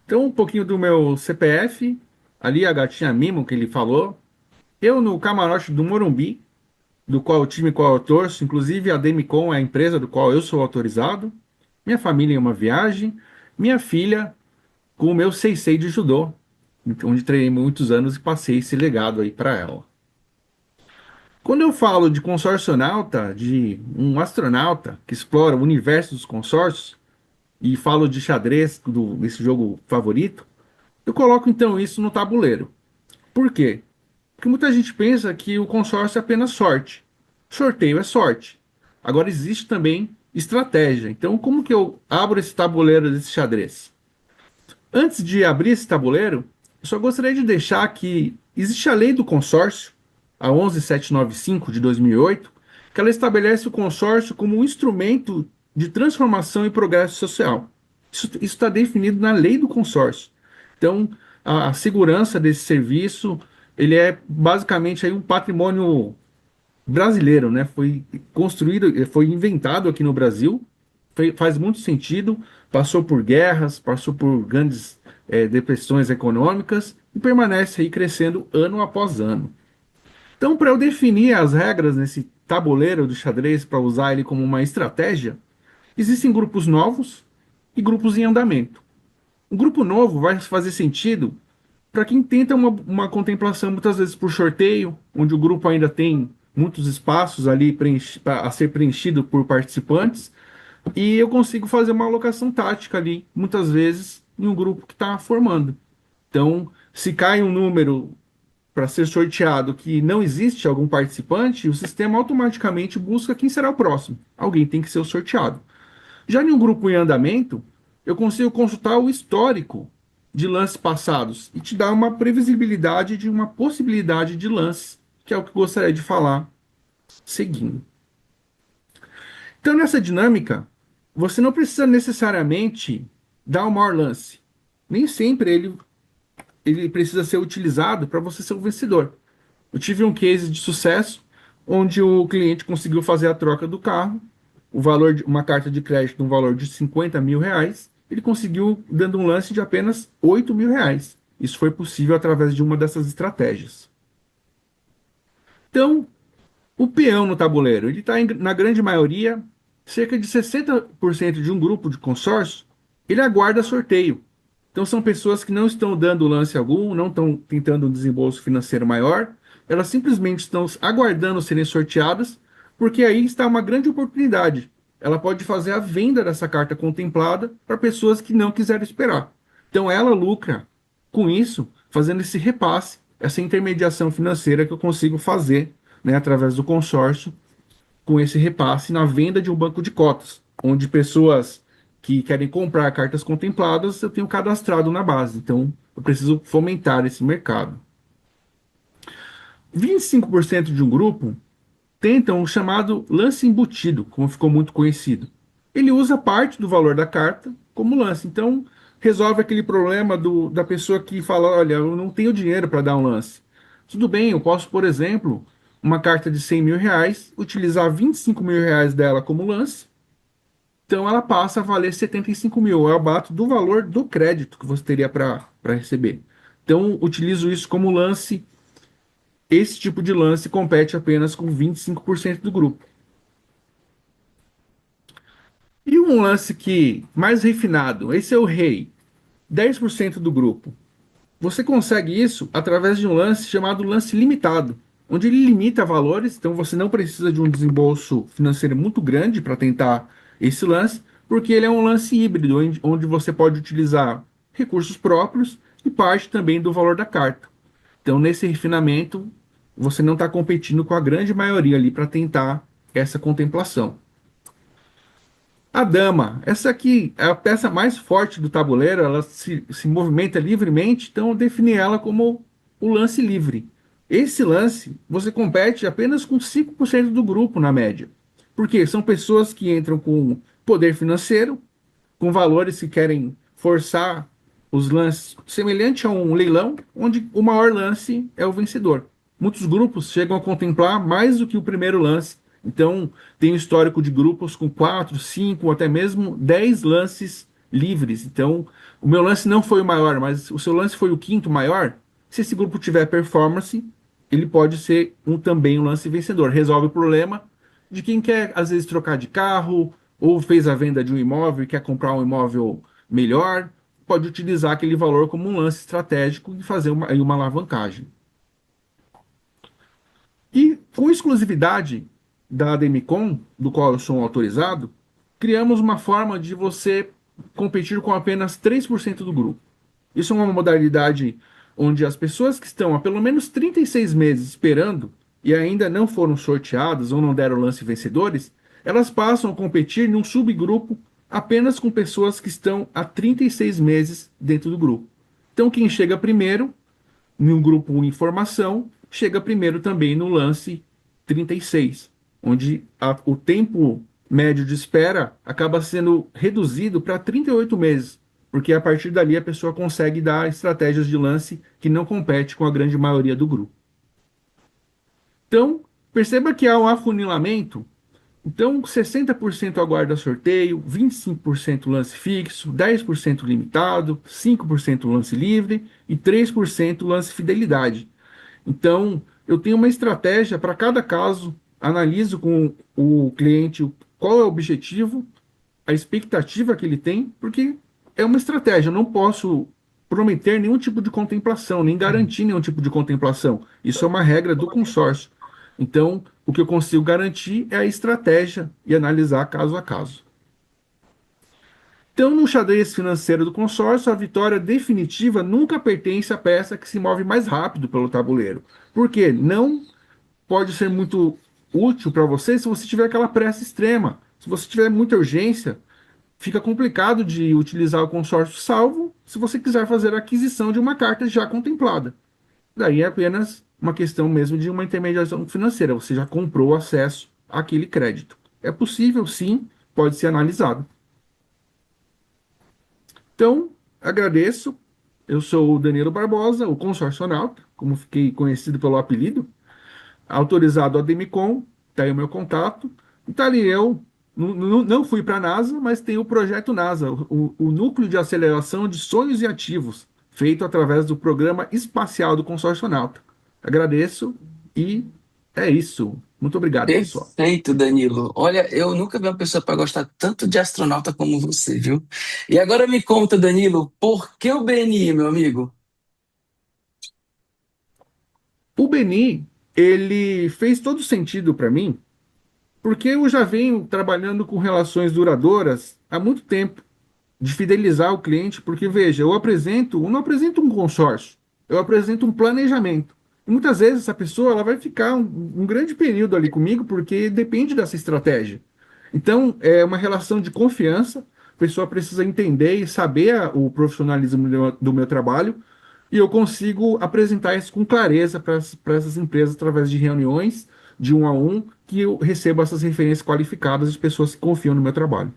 Então, um pouquinho do meu CPF, ali a gatinha Mimo que ele falou. Eu no camarote do Morumbi, do qual o time qual eu torço, inclusive a Demicon é a empresa do qual eu sou autorizado. Minha família em uma viagem. Minha filha com o meu Seisei de judô, onde treinei muitos anos e passei esse legado aí para ela. Quando eu falo de consorcionauta, de um astronauta que explora o universo dos consórcios, e falo de xadrez, desse jogo favorito, eu coloco então isso no tabuleiro. Por quê? Porque muita gente pensa que o consórcio é apenas sorte. Sorteio é sorte. Agora existe também estratégia. Então, como que eu abro esse tabuleiro desse xadrez? Antes de abrir esse tabuleiro, eu só gostaria de deixar que existe a lei do consórcio, a 11795 de 2008, que ela estabelece o consórcio como um instrumento de transformação e progresso social. Isso está definido na lei do consórcio. Então, a segurança desse serviço, ele é basicamente aí um patrimônio brasileiro, né? Foi construído, foi inventado aqui no Brasil, faz muito sentido, passou por guerras, passou por grandes depressões econômicas e permanece aí crescendo ano após ano. Então, para eu definir as regras nesse tabuleiro do xadrez para usar ele como uma estratégia, existem grupos novos e grupos em andamento. Um grupo novo vai fazer sentido para quem tenta uma contemplação muitas vezes por sorteio, onde o grupo ainda tem muitos espaços ali a ser preenchido por participantes, e eu consigo fazer uma alocação tática ali, muitas vezes, em um grupo que está formando. Então, se cai um número para ser sorteado que não existe algum participante, o sistema automaticamente busca quem será o próximo. Alguém tem que ser o sorteado. Já em um grupo em andamento, eu consigo consultar o histórico de lances passados e te dar uma previsibilidade de uma possibilidade de lance, que é o que eu gostaria de falar seguindo. Então, nessa dinâmica, você não precisa necessariamente dar o maior lance. Nem sempre ele precisa ser utilizado para você ser o vencedor. Eu tive um case de sucesso onde o cliente conseguiu fazer a troca do carro, o valor de uma carta de crédito no valor de 50 mil reais, ele conseguiu dando um lance de apenas 8 mil reais. Isso foi possível através de uma dessas estratégias. Então, o peão no tabuleiro, ele está na grande maioria, cerca de 60% de um grupo de consórcio, ele aguarda sorteio. Então são pessoas que não estão dando lance algum, não estão tentando um desembolso financeiro maior, elas simplesmente estão aguardando serem sorteadas, porque aí está uma grande oportunidade. Ela pode fazer a venda dessa carta contemplada para pessoas que não quiserem esperar. Então ela lucra com isso, fazendo esse repasse, essa intermediação financeira que eu consigo fazer, né, através do consórcio, com esse repasse na venda de um banco de cotas, onde pessoas que querem comprar cartas contempladas eu tenho cadastrado na base. Então, eu preciso fomentar esse mercado. 25% de um grupo tentam o chamado lance embutido, como ficou muito conhecido. Ele usa parte do valor da carta como lance. Então, resolve aquele problema da pessoa que fala: olha, eu não tenho dinheiro para dar um lance. Tudo bem, eu posso, por exemplo, uma carta de 100 mil reais, utilizar 25 mil reais dela como lance. Então, ela passa a valer 75 mil. Eu abato do valor do crédito que você teria para receber. Então, utilizo isso como lance. Esse tipo de lance compete apenas com 25% do grupo. E um lance que mais refinado, esse é o rei, 10% do grupo. Você consegue isso através de um lance chamado lance limitado, onde ele limita valores, então você não precisa de um desembolso financeiro muito grande para tentar esse lance, porque ele é um lance híbrido, onde você pode utilizar recursos próprios e parte também do valor da carta. Então, nesse refinamento, você não está competindo com a grande maioria ali para tentar essa contemplação. A dama, essa aqui é a peça mais forte do tabuleiro, ela se movimenta livremente, então eu defini ela como o lance livre. Esse lance, você compete apenas com 5% do grupo na média. Porque são pessoas que entram com poder financeiro, com valores que querem forçar os lances, semelhante a um leilão, onde o maior lance é o vencedor. Muitos grupos chegam a contemplar mais do que o primeiro lance. Então, tem um histórico de grupos com 4, 5, até mesmo 10 lances livres. Então, o meu lance não foi o maior, mas o seu lance foi o quinto maior. Se esse grupo tiver performance, ele pode ser também um lance vencedor. Resolve o problema de quem quer, às vezes, trocar de carro, ou fez a venda de um imóvel e quer comprar um imóvel melhor, pode utilizar aquele valor como um lance estratégico e fazer uma alavancagem. E com exclusividade da Demicon, do qual eu sou um autorizado, criamos uma forma de você competir com apenas 3% do grupo. Isso é uma modalidade onde as pessoas que estão há pelo menos 36 meses esperando e ainda não foram sorteadas ou não deram lance vencedores, elas passam a competir num subgrupo apenas com pessoas que estão há 36 meses dentro do grupo. Então, quem chega primeiro no grupo informação, chega primeiro também no lance 36, onde o tempo médio de espera acaba sendo reduzido para 38 meses, porque a partir dali a pessoa consegue dar estratégias de lance que não compete com a grande maioria do grupo. Então, perceba que há um afunilamento. Então, 60% aguarda sorteio, 25% lance fixo, 10% limitado, 5% lance livre e 3% lance fidelidade. Então, eu tenho uma estratégia para cada caso, analiso com o cliente qual é o objetivo, a expectativa que ele tem, porque é uma estratégia, eu não posso prometer nenhum tipo de contemplação, nem garantir nenhum tipo de contemplação. Isso é uma regra do consórcio. Então, o que eu consigo garantir é a estratégia e analisar caso a caso. Então, no xadrez financeiro do consórcio, a vitória definitiva nunca pertence à peça que se move mais rápido pelo tabuleiro. Por quê? Não pode ser muito útil para você se você tiver aquela pressa extrema. Se você tiver muita urgência, fica complicado de utilizar o consórcio, salvo se você quiser fazer a aquisição de uma carta já contemplada. Daí é apenas uma questão mesmo de uma intermediação financeira. Você já comprou acesso àquele crédito. É possível, sim, pode ser analisado. Então, agradeço. Eu sou o Danilo Barbosa, o consorcionauta, como fiquei conhecido pelo apelido, autorizado a Demicon, tá aí o meu contato. E tá ali eu, não fui para a NASA, mas tem o projeto NASA, o Núcleo de Aceleração de Sonhos e Ativos, feito através do Programa Espacial do Consorcionauta. Agradeço e é isso. Muito obrigado, pessoal. Perfeito, Danilo. Olha, eu nunca vi uma pessoa para gostar tanto de astronauta como você, viu? E agora me conta, Danilo, por que o BNI, meu amigo? O Beni, ele fez todo sentido para mim, porque eu já venho trabalhando com relações duradouras há muito tempo, de fidelizar o cliente, porque veja, eu não apresento um consórcio, eu apresento um planejamento. E muitas vezes essa pessoa ela vai ficar um grande período ali comigo, porque depende dessa estratégia. Então, é uma relação de confiança, a pessoa precisa entender e saber o profissionalismo do meu trabalho, e eu consigo apresentar isso com clareza para essas empresas através de reuniões de um a um, que eu recebo essas referências qualificadas de pessoas que confiam no meu trabalho.